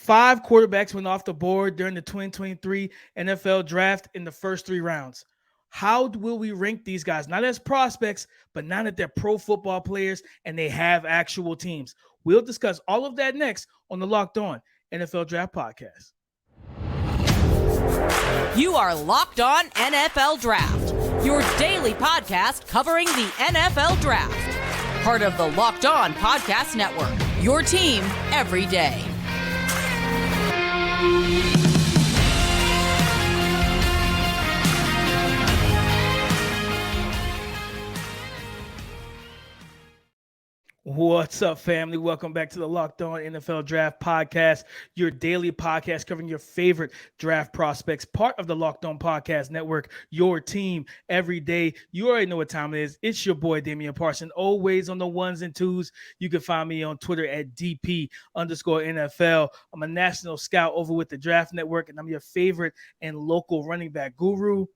5 quarterbacks went off the board during the 2023 NFL draft in the first 3 rounds. How will we rank these guys? Not as prospects, but now that they're pro football players and they have actual teams. We'll discuss all of that next on the Locked On NFL Draft Podcast. You are Locked On NFL Draft, your daily podcast covering the NFL Draft. Part of the Locked On Podcast Network, your team every day. What's up, family? Welcome back to the Locked On NFL Draft Podcast, your daily podcast covering your favorite draft prospects, part of the Locked On Podcast Network, your team every day. You already know what time it is. It's your boy, Damian Parson, always on the ones and twos. You can find me on Twitter at DP_NFL. I'm a national scout over with the Draft Network, and I'm your favorite and local running back guru.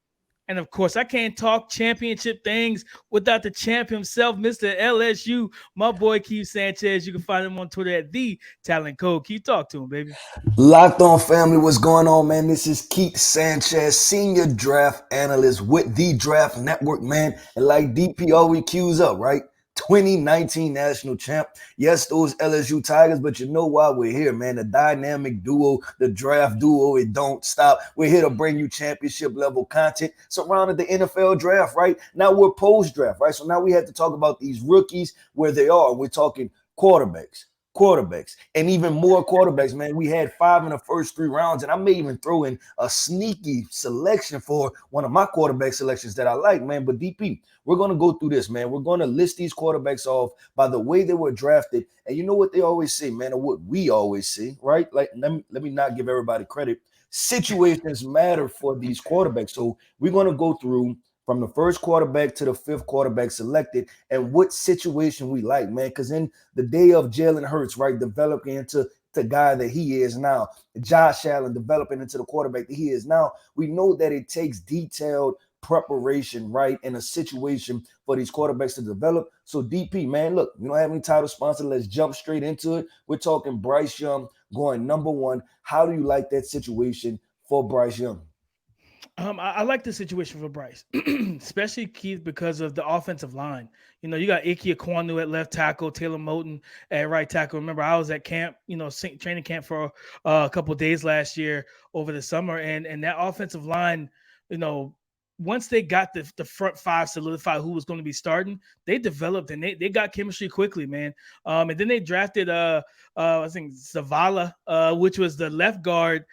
And, of course, I can't talk championship things without the champ himself, Mr. LSU, my boy Keith Sanchez. You can find him on Twitter at The Talent Code. Keith, talk to him, baby. Locked On family, what's going on, man? This is Keith Sanchez, senior draft analyst with the Draft Network, man. And like DP always cues up, right? 2019 national champ. Yes, those LSU Tigers, but you know why we're here, man. The dynamic duo, the draft duo, it don't stop. We're here to bring you championship level content surrounding the NFL draft, right? Now we're post-draft, right? So now we have to talk about these rookies, where they are. We're talking quarterbacks, and even more quarterbacks, man. We had 5 in the first 3 rounds, and I may even throw in a sneaky selection for one of my quarterback selections that I like, man. But DP, we're going to go through this, man. We're going to list these quarterbacks off by the way they were drafted. And you know what they always say, man, or what we always say, right? Like, let me not give everybody credit. Situations matter for these quarterbacks. So we're going to go through from the first quarterback to the 5th quarterback selected and what situation we like, man. Because in the day of Jalen Hurts, right, developing into the guy that he is now, Josh Allen developing into the quarterback that he is now, we know that it takes detailed preparation, right, in a situation for these quarterbacks to develop. So DP, man, look, we don't have any title sponsor. Let's jump straight into it. We're talking Bryce Young going number 1. How do you like that situation for Bryce Young? I like the situation for Bryce, especially Keith, because of the offensive line. You know, you got Ike Ekwonu at left tackle, Taylor Moton at right tackle. Remember, I was at camp, training camp for a couple of days last year over the summer, and that offensive line, once they got the front 5 solidified who was going to be starting, they developed and they got chemistry quickly, man. And then they drafted I think Zavala, which was the left guard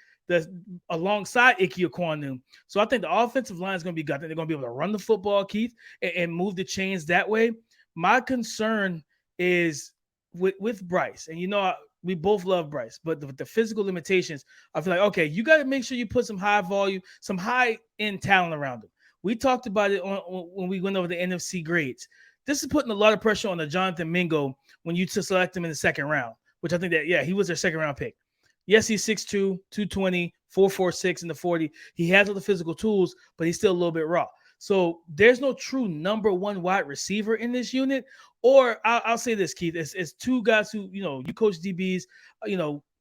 alongside Ike Ekwonu. So I think the offensive line is going to be good. I think they're going to be able to run the football, Keith, and move the chains that way. My concern is with Bryce, and we both love Bryce, but the physical limitations, I feel like, okay, you got to make sure you put some high volume, some high-end talent around him. We talked about it when we went over the NFC grades. This is putting a lot of pressure on the Jonathan Mingo when you select him in the 2nd round, which I think that, he was their 2nd-round pick. Yes, he's 6'2", 220, 4.46 in the 40. He has all the physical tools, but he's still a little bit raw. So there's no true number 1 wide receiver in this unit. Or I'll say this, Keith, it's 2 guys who, you coach DBs.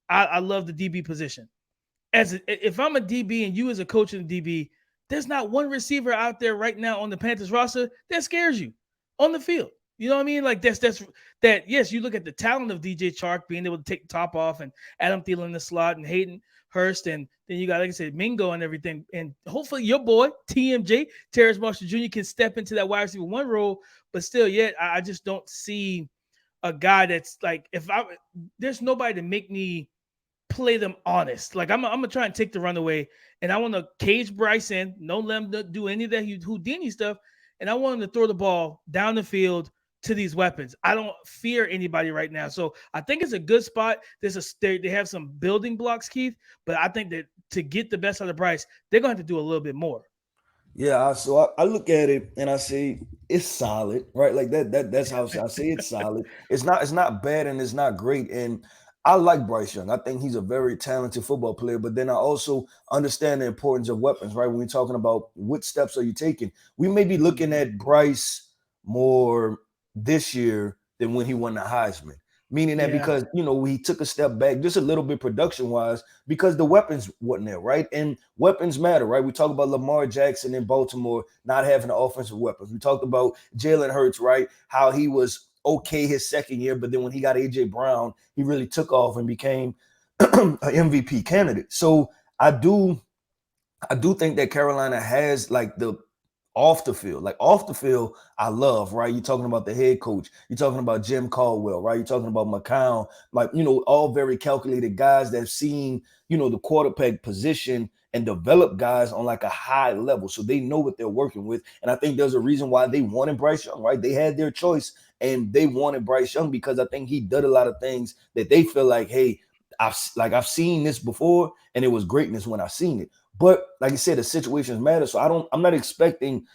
I love the DB position. If I'm a DB and you as a coach in the DB, there's not one receiver out there right now on the Panthers roster that scares you on the field. You know what I mean? Like yes, you look at the talent of DJ Chark being able to take the top off and Adam Thielen in the slot and Hayden Hurst. And then you got, like I said, Mingo and everything. And hopefully your boy, TMJ, Terrace Marshall Jr. can step into that wide receiver 1 role. But still, yet, I just don't see a guy that's like, there's nobody to make me play them honest. Like I'm gonna try and take the runaway, and I want to cage Bryce in, no let him do any of that Houdini stuff. And I want him to throw the ball down the field to these weapons. I don't fear anybody right now. So I think it's a good spot. They have some building blocks, Keith, but I think that to get the best out of Bryce, they're going to have to do a little bit more. Yeah, so I look at it and I say it's solid, right? Like that's how I say it's solid. It's not bad and it's not great. And I like Bryce Young. I think he's a very talented football player, but then I also understand the importance of weapons, right? When we're talking about what steps are you taking, we may be looking at Bryce more this year than when he won the Heisman. Meaning that Yeah. because, he took a step back just a little bit production-wise because the weapons wasn't there, right? And weapons matter, right? We talk about Lamar Jackson in Baltimore not having the offensive weapons. We talked about Jalen Hurts, right? How he was okay his second year, but then when he got A.J. Brown, he really took off and became an MVP candidate. So I do think that Carolina has like the off the field, I love, right? You're talking about the head coach, you're talking about Jim Caldwell, right? You're talking about McCown, like, all very calculated guys that have seen, the quarterback position and develop guys on like a high level. So they know what they're working with. And I think there's a reason why they wanted Bryce Young, right? They had their choice and they wanted Bryce Young because I think he did a lot of things that they feel like, hey, I've seen this before and it was greatness when I seen it. But like I said, the situations matter. So I'm not expecting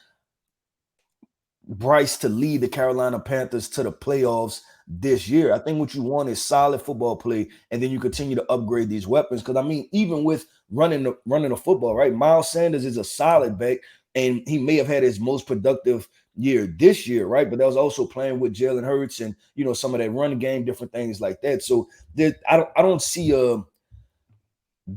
Bryce to lead the Carolina Panthers to the playoffs this year. I think what you want is solid football play, and then you continue to upgrade these weapons. Because I mean, even with running the football, right? Miles Sanders is a solid back, and he may have had his most productive year this year, right? But that was also playing with Jalen Hurts and some of that run game, different things like that. So I don't see a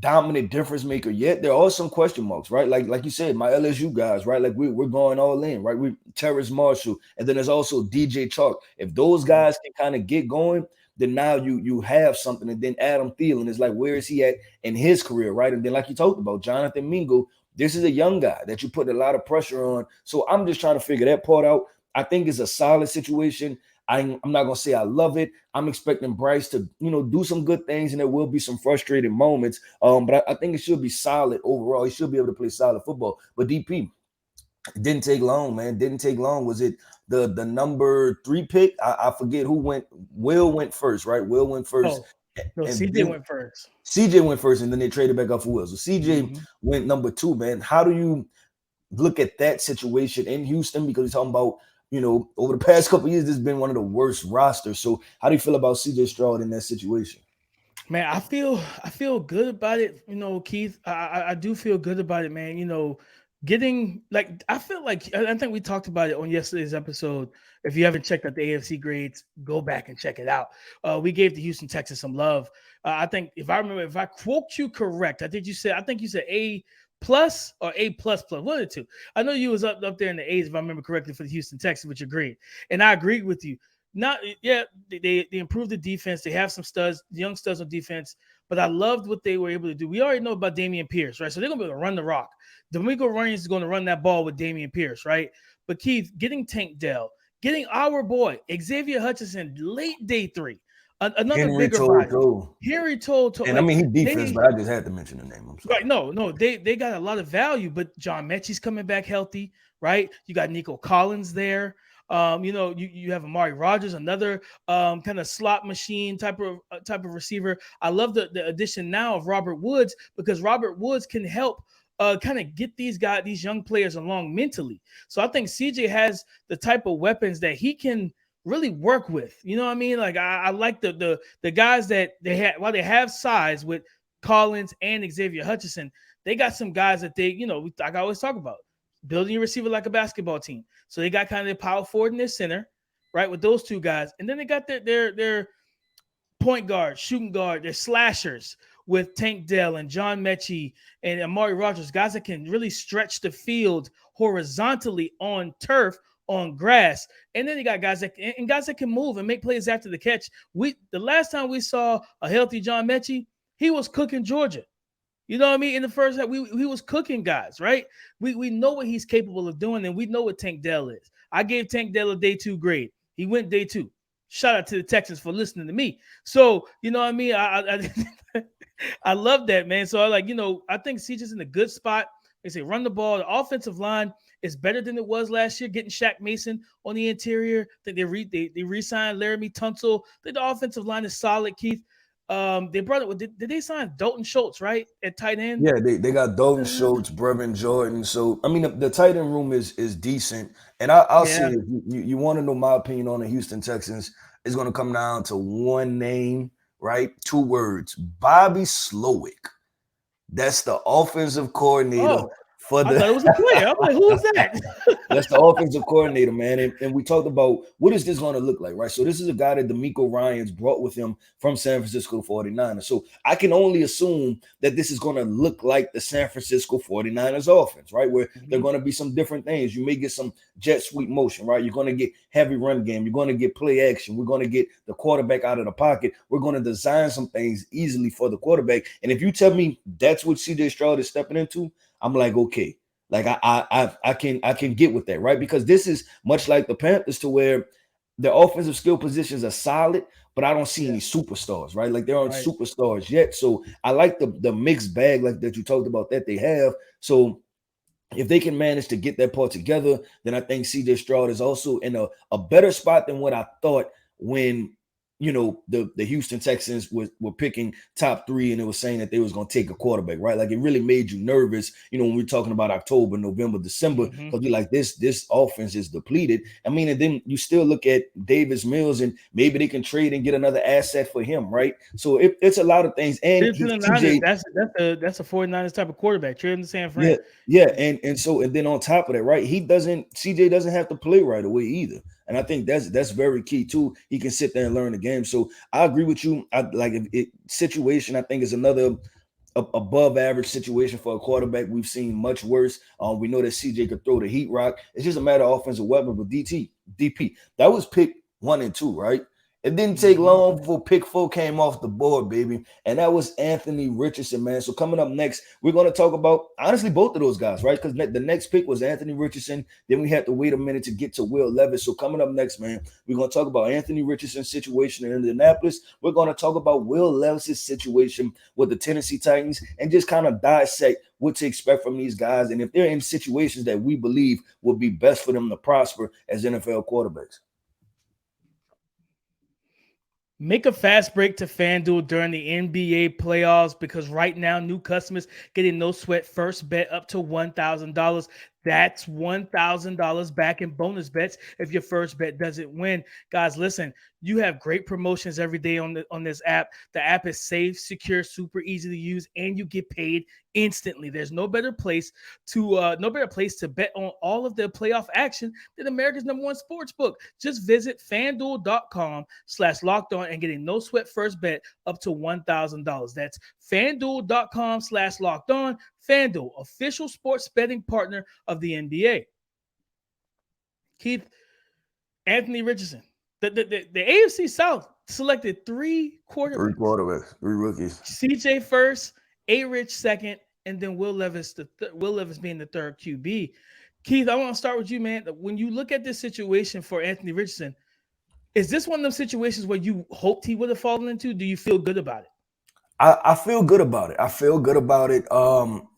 dominant difference maker yet. There are some question marks, right? Like you said, my LSU guys, right? Like we're going all in, right? We Terrace Marshall, and then there's also DJ Chark. If those guys can kind of get going, then now you have something. And then Adam Thielen is like, where is he at in his career, right? And then like you talked about, Jonathan Mingo, this is a young guy that you put a lot of pressure on. So I'm just trying to figure that part out. I think it's a solid situation. I'm not gonna say I love it. I'm expecting Bryce to, do some good things, and there will be some frustrating moments. But I think it should be solid overall. He should be able to play solid football. But DP, it didn't take long, man. It didn't take long. Was it the number 3 pick? I forget who went. Will went first, right? Will went first. No, And CJ then went first. CJ went first, and then they traded back up for Will. So CJ went number 2, man. How do you look at that situation in Houston? Because we're talking about, over the past couple of years, this has been one of the worst rosters. So how do you feel about CJ Stroud in that situation? Man, I feel good about it, Keith. I do feel good about it, man. Getting like I feel like I think we talked about it on yesterday's episode. If you haven't checked out the AFC grades, go back and check it out. We gave the Houston Texans some love. I think if I quote you correct, I think you said A plus or A plus plus, one of the two. I know you was up there in the A's if I remember correctly for the Houston Texans, which agreed, and I agreed with you. Not yeah, they improved the defense. They have some studs, young studs on defense, but I loved what they were able to do. We already know about Dameon Pierce, right? So they're gonna be able to run the rock. Domingo Ryans is gonna run that ball with Dameon Pierce, right? But Keith, getting Tank Dell, getting our boy Xavier Hutchinson late day 3, another Henry bigger body. Told. Henry told, And I mean, he defense, but I just had to mention the name. I'm sorry. Right, no, they got a lot of value, but John Mechie's coming back healthy, right? You got Nico Collins there. You have Amari Rogers, another kind of slot machine type of receiver. I love the addition now of Robert Woods because Robert Woods can help kind of get these young players along mentally. So I think CJ has the type of weapons that he can really work with. You know what I mean? Like I like the guys that they had while they have size with Collins and Xavier Hutchinson. They got some guys that like I always talk about, building a receiver like a basketball team. So they got kind of their power forward and their center, right, with those two guys. And then they got their point guard, shooting guard, their slashers with Tank Dell and John Mechie and Amari Rogers, guys that can really stretch the field horizontally on turf, on grass. And then they got guys that can move and make plays after the catch. The last time we saw a healthy John Mechie, he was cooking Georgia. You know what I mean? In the first half, he was cooking guys, right? We know what he's capable of doing, and we know what Tank Dell is. I gave Tank Dell a day 2 grade. He went day 2. Shout out to the Texans for listening to me. So, you know what I mean? I love that, man. So I think CJ's in a good spot. They say run the ball. The offensive line is better than it was last year, getting Shaq Mason on the interior. I think they re-signed Laramie Tunsil. I think the offensive line is solid, Keith. They brought it. Did they sign Dalton Schultz, right, at tight end? Yeah, they got Dalton Schultz, Brevin Jordan. So I mean, the tight end room is decent. And I'll say, if you want to know my opinion on the Houston Texans, it's going to come down to one name, right? 2 words: Bobby Slowick. That's the offensive coordinator for I thought it was a player. I'm like, who is that? That's the offensive coordinator, man. And we talked about what is this going to look like, right? So this is a guy that DeMeco Ryans brought with him from San Francisco 49ers. So I can only assume that this is going to look like the San Francisco 49ers offense, right? Where there are going to be some different things. You may get some jet sweep motion, right? You're going to get heavy run game. You're going to get play action. We're going to get the quarterback out of the pocket. We're going to design some things easily for the quarterback. And if you tell me that's what CJ Stroud is stepping into, I'm like, okay. Like I can get with that, right? Because this is much like the Panthers, to where the offensive skill positions are solid, but I don't see any superstars, right? Like there aren't superstars yet. So I like the mixed bag like that you talked about that they have. So if they can manage to get that part together, then I think CJ Stroud is also in a better spot than what I thought when the Houston Texans were picking top 3 and it was saying that they was going to take a quarterback, right? Like it really made you nervous, when we're talking about October, November, December, because you're like, this offense is depleted. I mean, and then you still look at Davis Mills and maybe they can trade and get another asset for him, right? So it's a lot of things. And CJ, that's a 49ers type of quarterback. Trade him to San Fran. Yeah, and then on top of that, right? CJ doesn't have to play right away either. And I think that's very key too. He can sit there and learn the game. So I agree with you. Situation, I think, is another above average situation for a quarterback. We've seen much worse. We know that CJ could throw the heat rock. It's just a matter of offensive weapon. But DP, that was pick 1 and 2, right? It didn't take long before pick 4 came off the board, baby. And that was Anthony Richardson, man. So coming up next, we're going to talk about, honestly, both of those guys, right? Because the next pick was Anthony Richardson. Then we had to wait a minute to get to Will Levis. So coming up next, man, we're going to talk about Anthony Richardson's situation in Indianapolis. We're going to talk about Will Levis' situation with the Tennessee Titans and just kind of dissect what to expect from these guys and if they're in situations that we believe will be best for them to prosper as NFL quarterbacks. Make a fast break to FanDuel during the NBA playoffs because right now, new customers getting no sweat first bet up to $1,000. That's $1,000 back in bonus bets if your first bet doesn't win. Guys, listen, you have great promotions every day on this app. The app is safe, secure, super easy to use, and you get paid instantly. There's no better place to bet on all of the playoff action than America's #1 sports book. Just visit FanDuel.com/lockedon and get a no sweat first bet up to $1,000. That's FanDuel.com/lockedon. FanDuel, official sports betting partner of the NBA. Keith, Anthony Richardson. The AFC South selected 3 quarterbacks. 3 quarterbacks, 3 rookies. CJ first, A-Rich second, and then Will Levis being the third QB. Keith, I want to start with you, man. When you look at this situation for Anthony Richardson, is this one of those situations where you hoped he would have fallen into? Do you feel good about it? I feel good about it.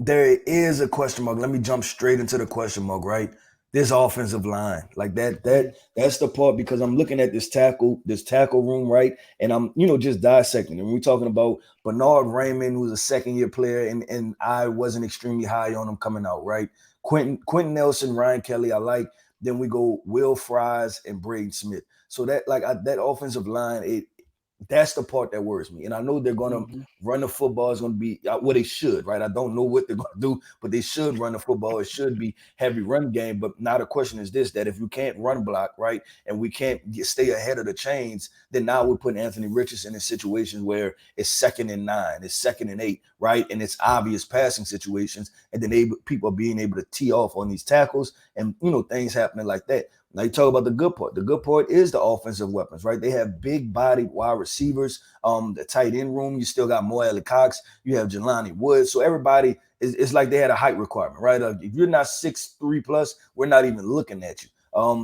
There is a question mark. Let me jump straight into the question mark, right? This offensive line, like that's the part, because I'm looking at this tackle room, right? And I'm, just dissecting. And we're talking about Bernard Raymond, who's a second-year player, and I wasn't extremely high on him coming out, right? Quentin Nelson, Ryan Kelly, I like. Then we go Will Fries and Braden Smith. So that offensive line, that's the part that worries me. And I know they're going to run the football. Is going to be what they should, right? I don't know what they're going to do, but they should run the football. It should be heavy run game. But now the question is this, that if you can't run block, right, and we can't stay ahead of the chains, then now we're putting Anthony Richardson in situations where it's 2nd and 9, it's 2nd and 8, right? And it's obvious passing situations. And then people are being able to tee off on these tackles and, things happening like that. Now you talk about the good part. The good part is the offensive weapons, right? They have big-bodied wide receivers. The tight end room, you still got Mo Alley Cox. You have Jelani Woods. So everybody it's like they had a height requirement, right? If you're not 6'3 plus, we're not even looking at you.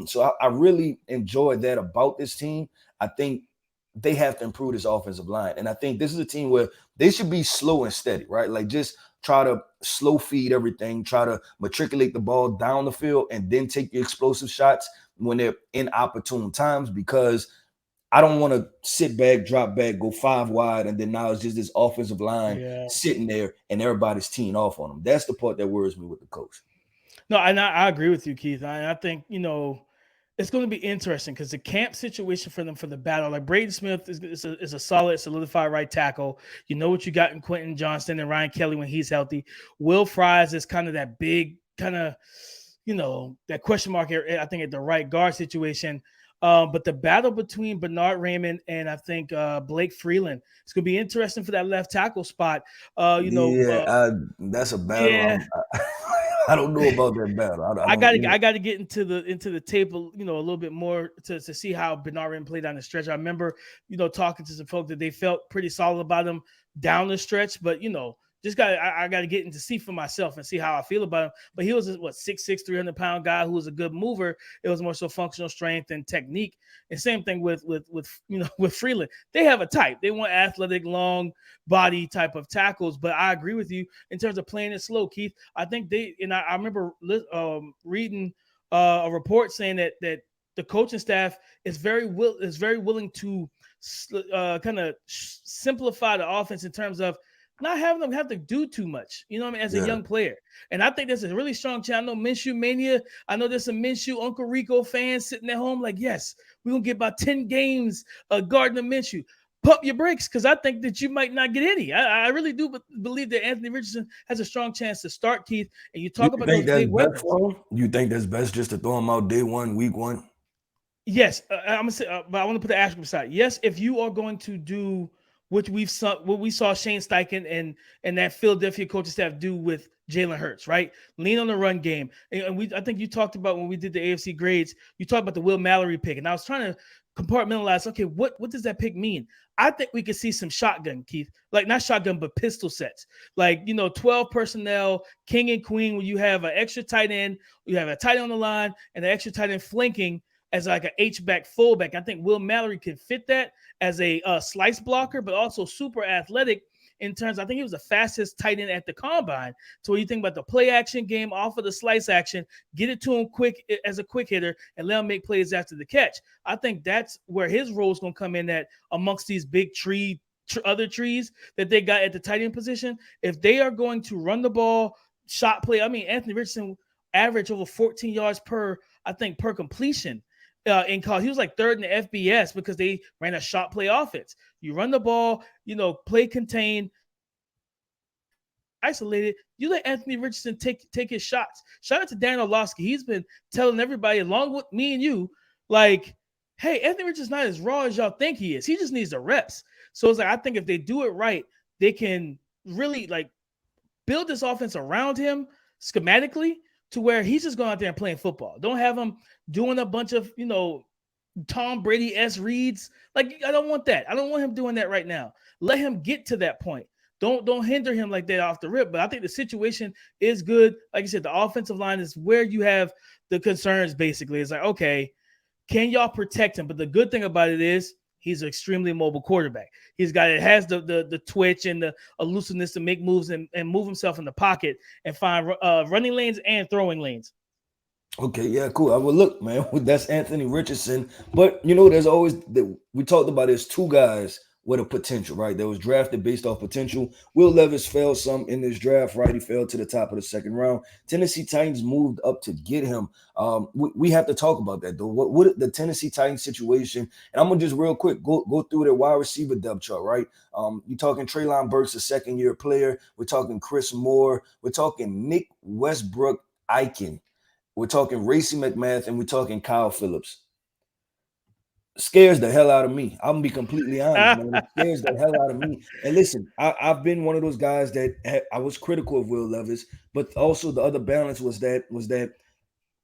So I really enjoyed that about this team. I think they have to improve this offensive line. And I think this is a team where they should be slow and steady, right? Like just try to slow feed everything, try to matriculate the ball down the field, and then take your explosive shots when they're in opportune times, because I don't want to sit back, drop back, go 5 wide, and then now it's just this offensive line sitting there and everybody's teeing off on them. That's the part that worries me with the coach. No, and I agree with you, Keith. I think, It's going to be interesting because the camp situation for them for the battle, like Braden Smith is a solid, solidified right tackle. You know what you got in Quentin Johnston and Ryan Kelly when he's healthy. Will Fries is kind of that big, kind of, that question mark here, I think, at the right guard situation. But the battle between Bernard Raymond and I think Blake Freeland, it's going to be interesting for that left tackle spot. That's a battle. Yeah, I don't know about that battle. I don't. I got to get into the tape, a little bit more to see how Bernard played down the stretch. I remember, talking to some folks that they felt pretty solid about him down the stretch, but just I got to get in to see for myself and see how I feel about him. But he was a 6'6", 300-pound guy who was a good mover. It was more so functional strength and technique. And same thing with with Freeland. They have a type. They want athletic, long body type of tackles. But I agree with you in terms of playing it slow, Keith. I think I remember reading a report saying that the coaching staff is very willing to kind of simplify the offense in terms of not having them have to do too much, as a young player. And I think that's a really strong channel. I know Minshew Mania. I know there's some Minshew Uncle Rico fans sitting at home like, yes, we're going to get about 10 games guarding the Minshew. Pump your brakes because I think that you might not get any. I really do believe that Anthony Richardson has a strong chance to start, Keith. And you talk about those big weapons. You think that's best just to throw him out day one, week one? Yes. I'm going to say, but I want to put the asterisk aside. Yes, if you are going to do what we saw Shane Steichen and that Philadelphia coaching staff do with Jalen Hurts, right? Lean on the run game. And I think you talked about when we did the AFC grades, you talked about the Will Mallory pick. And I was trying to compartmentalize, okay, what does that pick mean? I think we could see some shotgun, Keith. Like not shotgun, but pistol sets. Like, 12 personnel, king and queen, where you have an extra tight end, you have a tight end on the line, and an extra tight end flanking as like an H-back fullback. I think Will Mallory can fit that as a slice blocker, but also super athletic in terms. I think he was the fastest tight end at the combine. So when you think about the play action game off of the slice action, get it to him quick as a quick hitter and let him make plays after the catch. I think that's where his role is going to come in at amongst these big other trees that they got at the tight end position. If they are going to run the ball, shot play, Anthony Richardson averaged over 14 yards per completion. In college, he was like third in the FBS because they ran a shot play offense. You run the ball, play contain, isolated. You let Anthony Richardson take his shots. Shout out to Dan Orlovsky. He's been telling everybody, along with me and you, like, hey, Anthony Richardson's not as raw as y'all think he is. He just needs the reps. So it's like I think if they do it right, they can really like build this offense around him schematically to where he's just going out there and playing football. Don't have him doing a bunch of, Tom Brady-esque reads. Like, I don't want that. I don't want him doing that right now. Let him get to that point. Don't hinder him like that off the rip. But I think the situation is good. Like you said, the offensive line is where you have the concerns, basically. It's like, okay, can y'all protect him? But the good thing about it is he's an extremely mobile quarterback. It has the twitch and the elusiveness to make moves and move himself in the pocket and find running lanes and throwing lanes. Okay, yeah, cool. Well, look, man, that's Anthony Richardson. But, there's always we talked about there's two guys with a potential, right? That was drafted based off potential. Will Levis fell some in this draft, right? He fell to the top of the second round. Tennessee Titans moved up to get him. We have to talk about that, though. What the Tennessee Titans situation, and I'm going to just real quick go through their wide receiver depth chart, right? You're talking Treylon Burks, a second-year player. We're talking Chris Moore. We're talking Nick Westbrook-Iken. We're talking Racey McMath, and we're talking Kyle Phillips. Scares the hell out of me. I'm gonna be completely honest, man. It scares the hell out of me. And listen, I've been one of those guys that I was critical of Will Levis, but also the other balance was that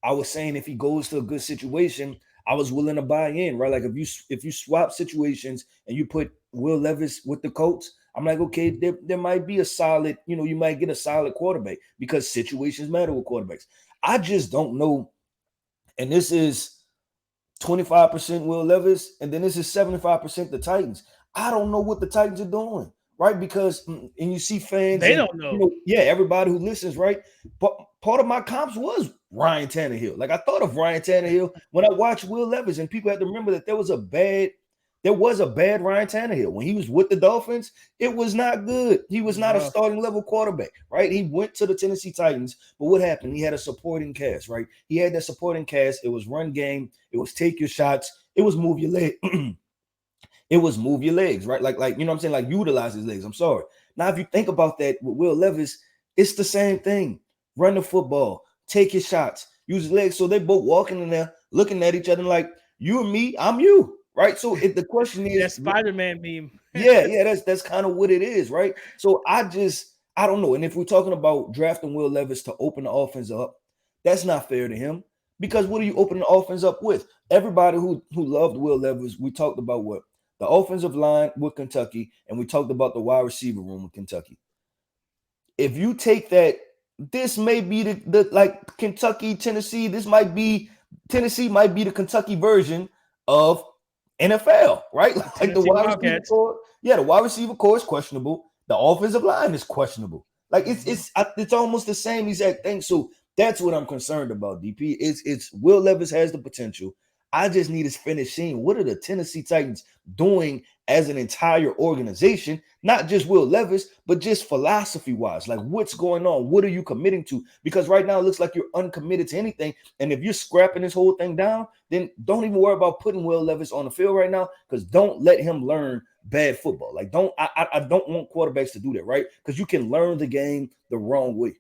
I was saying if he goes to a good situation, I was willing to buy in, right? Like if you swap situations and you put Will Levis with the Colts, I'm like, okay, there might be a solid, you might get a solid quarterback because situations matter with quarterbacks. I just don't know, and this is 25% Will Levis, and then this is 75% the Titans. I don't know what the Titans are doing, right? Because, and you see fans. They don't know. Everybody who listens, right? But part of my comps was Ryan Tannehill. Like, I thought of Ryan Tannehill when I watched Will Levis, and people have to remember that there was a bad There was a bad Ryan Tannehill. When he was with the Dolphins, it was not good. He was not a starting level quarterback, right? He went to the Tennessee Titans, but what happened? He had a supporting cast, right? He had that supporting cast. It was run game. It was take your shots. It was move your leg. It was move your legs, right? Like, you know what I'm saying? Like, utilize his legs. I'm sorry. Now, if you think about that with Will Levis, it's the same thing. Run the football, take your shots, use his legs. So they both walking in there, looking at each other like, you and me, I'm you, right? So if the question is that Spider-Man meme. yeah, that's kind of what it is, right? So I don't know. And if we're talking about drafting Will Levis to open the offense up, that's not fair to him. Because what are you opening the offense up with? Everybody who loved Will Levis, we talked about what? The offensive line with Kentucky, and we talked about the wide receiver room with Kentucky. If you take that, this may be the like Kentucky, Tennessee. Tennessee might be the Kentucky version of NFL, right? Like the wide receiver core. Yeah, the wide receiver core is questionable. The offensive line is questionable. Like it's almost the same exact thing. So that's what I'm concerned about, DP. It's Will Levis has the potential. I just need to finish seeing what are the Tennessee Titans doing as an entire organization, not just Will Levis, but just philosophy-wise. Like, what's going on? What are you committing to? Because right now it looks like you're uncommitted to anything. And if you're scrapping this whole thing down, then don't even worry about putting Will Levis on the field right now, because don't let him learn bad football. Like, I don't want quarterbacks to do that, right? Because you can learn the game the wrong way.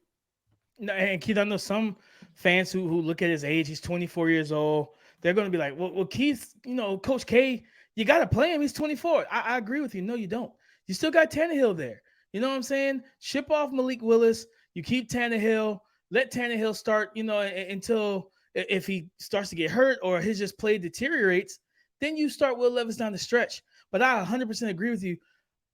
No, and Keith, I know some fans who look at his age. He's 24 years old. They're going to be like, well, Keith, Coach K, you got to play him. He's 24. I agree with you. No, you don't. You still got Tannehill there. You know what I'm saying? Ship off Malik Willis. You keep Tannehill. Let Tannehill start, until if he starts to get hurt or his just play deteriorates, then you start Will Levis down the stretch. But I 100% agree with you.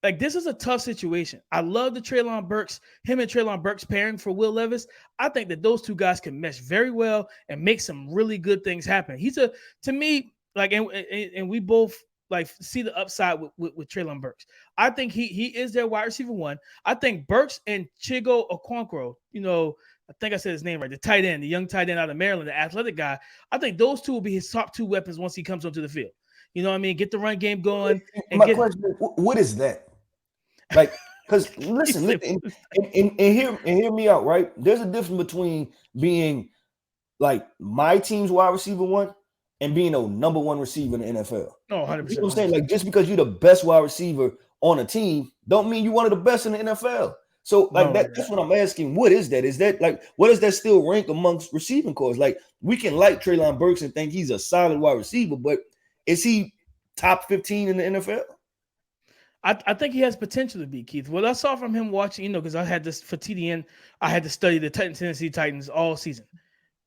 Like, this is a tough situation. I love the him and Treylon Burks pairing for Will Levis. I think that those two guys can mesh very well and make some really good things happen. To me, like, and we both like see the upside with Treylon Burks. I think he is their wide receiver one. I think Burks and Chigo Okonkwo, I think I said his name right, the young tight end out of Maryland, the athletic guy. I think those two will be his top two weapons once he comes onto the field. You know what I mean? Get the run game going. My question is, what is that? Like, because listen, and hear me out, right? There's a difference between being like my team's wide receiver one and being a number one receiver in the NFL. Oh, 100%. You know what I'm saying? Like, just because you're the best wide receiver on a team, don't mean you're one of the best in the NFL. So, like, that's what I'm asking. What is that? Is that like, what does that still rank amongst receiving corps? Like, we can like Treylon Burks and think he's a solid wide receiver, but is he top 15 in the NFL? I think he has potential to be, Keith. What I saw from him watching, because I had this for TDN, I had to study the Tennessee Titans all season.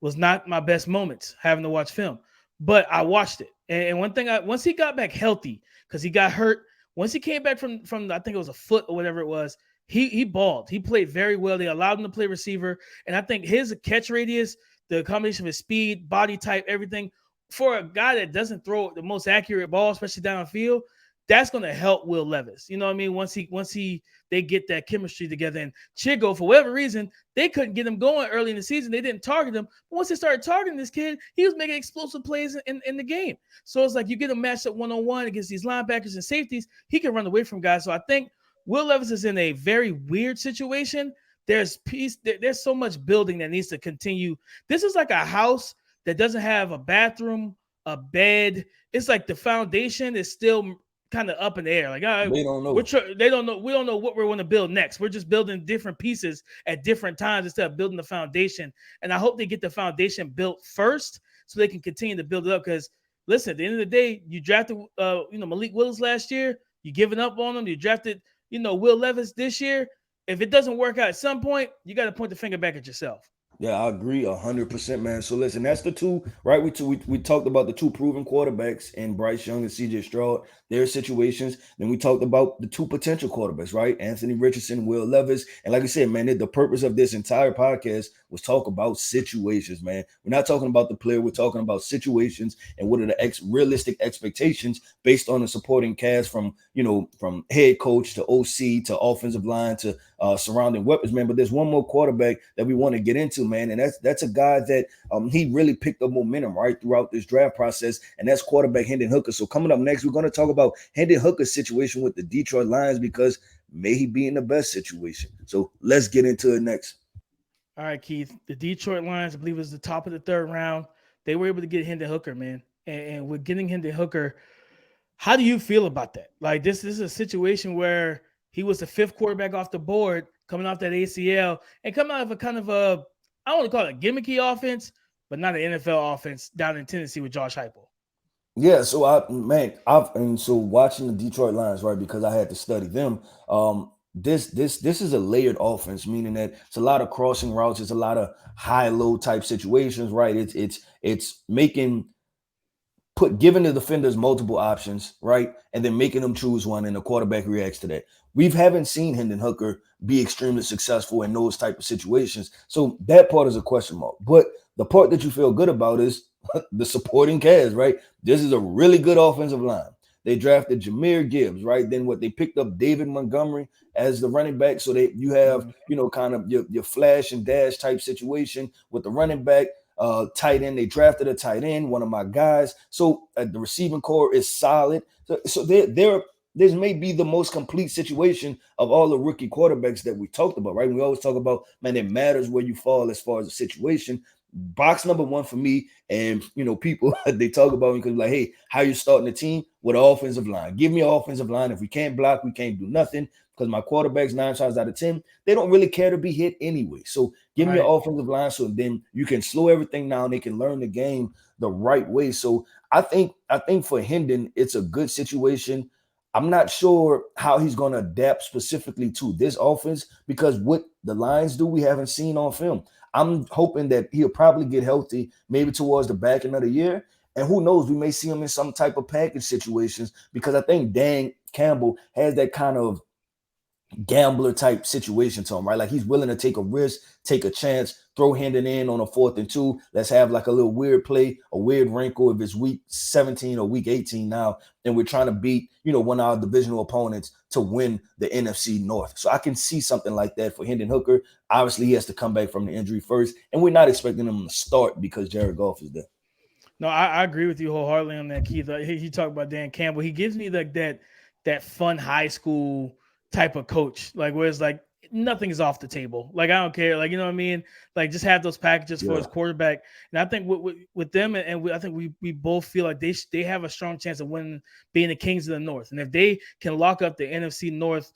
Was not my best moments having to watch film, but I watched it. And one thing, once he got back healthy, because he got hurt, once he came back from I think it was a foot or whatever it was, he balled. He played very well. They allowed him to play receiver, and I think his catch radius, the combination of his speed, body type, everything, for a guy that doesn't throw the most accurate ball, especially downfield, that's going to help Will Levis. You know what I mean? Once they get that chemistry together. And Chigo, for whatever reason, they couldn't get him going early in the season. They didn't target him. But once they started targeting this kid, he was making explosive plays in the game. So it's like you get him matched up one-on-one against these linebackers and safeties, he can run away from guys. So I think Will Levis is in a very weird situation. There's so much building that needs to continue. This is like a house that doesn't have a bathroom, a bed. It's like the foundation is still kind of up in the air. Like, they don't know. They don't know. We don't know what we're going to build next. We're just building different pieces at different times instead of building the foundation. And I hope they get the foundation built first so they can continue to build it up. Because listen, at the end of the day, you drafted Malik Willis last year. You giving up on him. You drafted Will Levis this year. If it doesn't work out at some point, you got to point the finger back at yourself. Yeah, I agree 100%, man. So listen, that's the two, right? We talked about the two proven quarterbacks in Bryce Young and CJ Stroud, their situations. Then we talked about the two potential quarterbacks, right? Anthony Richardson, Will Levis. And like I said, man, the purpose of this entire podcast was talk about situations, man. We're not talking about the player. We're talking about situations and what are the realistic expectations based on the supporting cast from head coach to OC to offensive line to surrounding weapons, man. But there's one more quarterback that we want to get into, man. And that's a guy that he really picked up momentum right throughout this draft process, and that's quarterback Hendon Hooker. So coming up next, we're going to talk about Hendon Hooker's situation with the Detroit Lions, because may he be in the best situation. So let's get into it next. All right, Keith. The Detroit Lions, I believe, it was the top of the third round. They were able to get Hendon Hooker, man. And with getting Hendon Hooker, how do you feel about that? Like, this is a situation where he was the fifth quarterback off the board, coming off that ACL, and coming out of a kind of a, I don't want to call it a gimmicky offense, but not an NFL offense down in Tennessee with Josh Heupel. Yeah, so so watching the Detroit Lions, right, because I had to study them. This is a layered offense, meaning that it's a lot of crossing routes, it's a lot of high-low type situations, right? It's giving the defenders multiple options, right? And then making them choose one, and the quarterback reacts to that. We haven't seen Hendon Hooker be extremely successful in those type of situations. So that part is a question mark. But the part that you feel good about is the supporting cast, right? This is a really good offensive line. They drafted Jahmyr Gibbs, right? Then they picked up David Montgomery as the running back. So you have, kind of your flash and dash type situation with the running back. Tight end, they drafted a tight end, one of my guys. So the receiving core is solid. So this may be the most complete situation of all the rookie quarterbacks that we talked about, right? We always talk about, man, it matters where you fall as far as the situation. Box number one for me, and people they talk about me because like, hey, how you starting the team with an offensive line? Give me an offensive line. If we can't block, we can't do nothing, because my quarterbacks 9 times out of 10 they don't really care to be hit anyway. So give me an offensive line, so then you can slow everything down. They can learn the game the right way. So I think for Hendon, it's a good situation. I'm not sure how he's going to adapt specifically to this offense, because what the Lions do, we haven't seen on film. I'm hoping that he'll probably get healthy maybe towards the back end of the year. And who knows, we may see him in some type of package situations, because I think Dan Campbell has that kind of gambler type situation to him, right? Like, he's willing to take a risk, take a chance, throw Hendon in on a 4th and 2. Let's have like a little weird play, a weird wrinkle if it's week 17 or week 18 now, and we're trying to beat, one of our divisional opponents to win the NFC North. So I can see something like that for Hendon Hooker. Obviously, he has to come back from the injury first, and we're not expecting him to start because Jared Goff is there. No, I agree with you wholeheartedly on that, Keith. He talked about Dan Campbell. He gives me like that fun high school type of coach, like where it's like nothing is off the table. Like, I don't care. Like, you know what I mean? Like, just have those packages for his quarterback. And I think with them, I think we both feel like they have a strong chance of winning, being the kings of the North. And if they can lock up the NFC North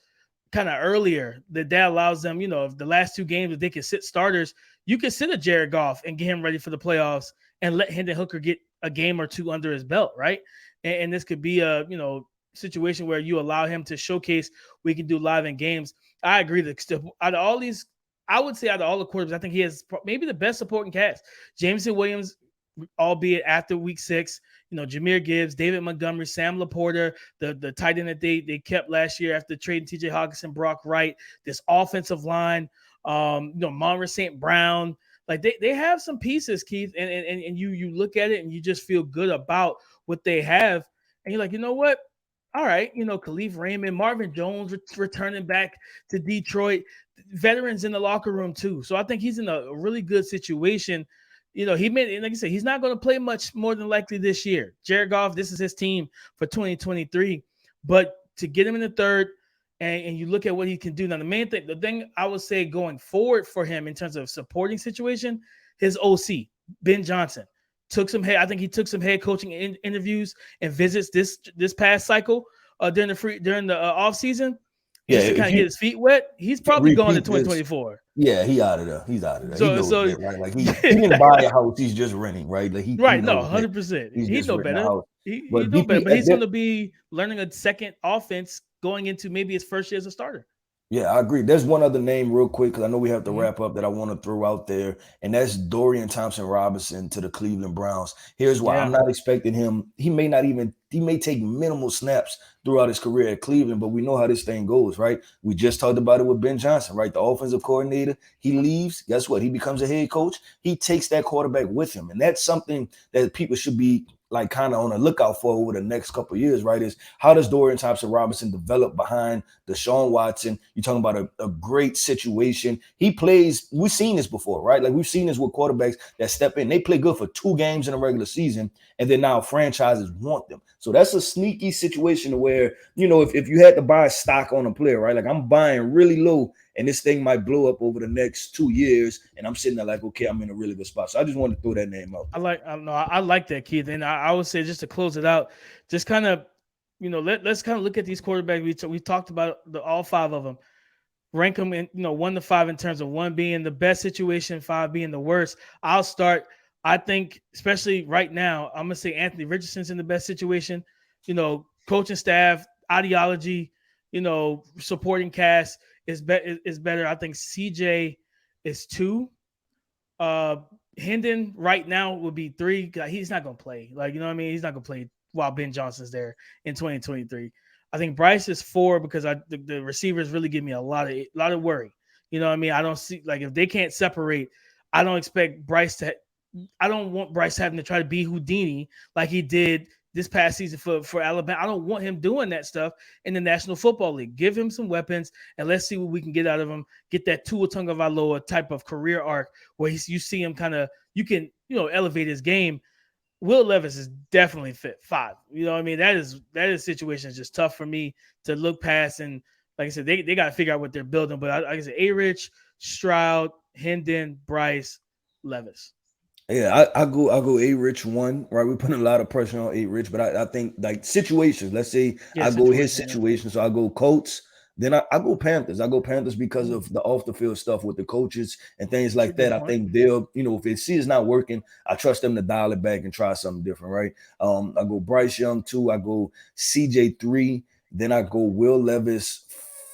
kind of earlier, that allows them, if the last 2 games, if they can sit starters, you can sit a Jared Goff and get him ready for the playoffs and let Hendon Hooker get a game or 2 under his belt, right? And this could be a, situation where you allow him to showcase we can do live in games. I agree that out of all these, I would say out of all the quarterbacks, I think he has maybe the best supporting cast. Jameson Williams, albeit after week 6, Jahmyr Gibbs, David Montgomery, Sam Laporta, the tight end that they kept last year after trading TJ Hawkinson, Brock Wright, this offensive line, Monra St. Brown. Like, they have some pieces, Keith, and you look at it and you just feel good about what they have. And you're like, you know what? All right, Khalif Raymond, Marvin Jones returning back to Detroit, veterans in the locker room too. So I think he's in a really good situation. He made, like I said, he's not going to play much more than likely this year. Jared Goff, this is his team for 2023. But to get him in the third, and you look at what he can do. Now, the thing I would say going forward for him in terms of supporting situation, his OC, Ben Johnson. I think he took some head coaching interviews and visits this past cycle during the off season. Just to kind of get his feet wet. He's probably going to 2024. Yeah, he's out of there. Right? Like, he yeah. didn't buy a house; he's just renting, right? Like, 100%. He know better. He know better, but he's going to be learning a second offense going into maybe his first year as a starter. Yeah, I agree. There's one other name real quick, because I know we have to wrap up, that I want to throw out there, and that's Dorian Thompson-Robinson to the Cleveland Browns. Here's why. I'm not expecting him. He may take minimal snaps throughout his career at Cleveland, but we know how this thing goes, right? We just talked about it with Ben Johnson, right? The offensive coordinator, he leaves. Guess what? He becomes a head coach. He takes that quarterback with him, and that's something that people should be like kind of on the lookout for over the next couple of years, right, is how does Dorian Thompson-Robinson develop behind Deshaun Watson? You're talking about a great situation. He plays, we've seen this before, right? Like we've seen this with quarterbacks that step in. They play good for 2 games in a regular season, and then now franchises want them. So that's a sneaky situation where, if you had to buy stock on a player, right? Like I'm buying really low, and this thing might blow up over the next 2 years, and I'm sitting there like, okay, I'm in a really good spot. So I just wanted to throw that name out there. I like that, Keith. And I would say, just to close it out, just kind of, let's kind of look at these quarterbacks. We talked about all 5 of them, rank them in 1 to 5 in terms of 1 being the best situation, 5 being the worst. I'll start. I think, especially right now, I'm gonna say Anthony Richardson's in the best situation. Coaching staff, ideology, supporting cast is better. I think CJ is 2. Hendon right now would be 3. He's not gonna play. Like, he's not gonna play while Ben Johnson's there in 2023. I think Bryce is 4 because the receivers really give me a lot of worry. I don't see, like, if they can't separate, I don't expect Bryce to. I don't want Bryce having to try to be Houdini like he did this past season for Alabama. I don't want him doing that stuff in the National Football League. Give him some weapons and let's see what we can get out of him. Get that Tua Tagovailoa type of career arc where you see him kind of, you can, elevate his game. Will Levis is definitely fit 5. That situation is just tough for me to look past. And like I said, they got to figure out what they're building. But like I said, A-Rich, Stroud, Hendon, Bryce, Levis. Yeah, I go A-Rich 1, right? We put a lot of pressure on A-Rich, but I think like situations, let's say I go his situation. So I go Colts, then I go Panthers. I go Panthers because of the off the field stuff with the coaches and things like that. I think they'll, if they see it's not working, I trust them to dial it back and try something different, right? I go Bryce Young 2, I go CJ 3, then I go Will Levis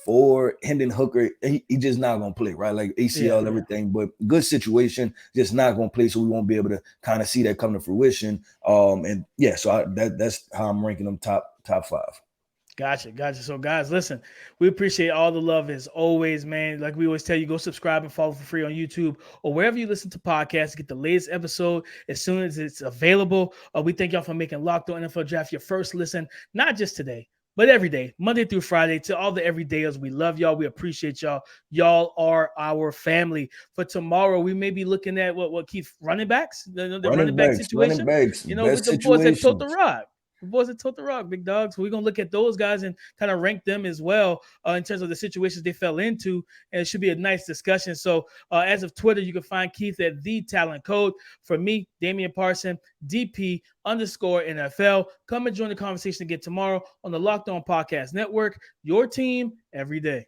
4, Hendon Hooker, he just not gonna play, right? Like ACL, everything, but good situation, just not gonna play, so we won't be able to kind of see that come to fruition. So that's how I'm ranking them top 5. Gotcha. So, guys, listen, we appreciate all the love as always, man. Like we always tell you, go subscribe and follow for free on YouTube or wherever you listen to podcasts. Get the latest episode as soon as it's available. We thank y'all for making Locked On NFL Draft your first listen, not just today, but every day, Monday through Friday. To all the everydayers, we love y'all. We appreciate y'all. Y'all are our family. For tomorrow, we may be looking at what Keith, running backs, the running back situation. Running backs, with the boys that tote the rock. The boys that tote the rock, big dogs. So we're going to look at those guys and kind of rank them as well in terms of the situations they fell into. And it should be a nice discussion. So as of Twitter, you can find Keith at The Talent Code. For me, Damian Parson, DP_NFL. Come and join the conversation again tomorrow on the Locked On Podcast Network. Your team every day.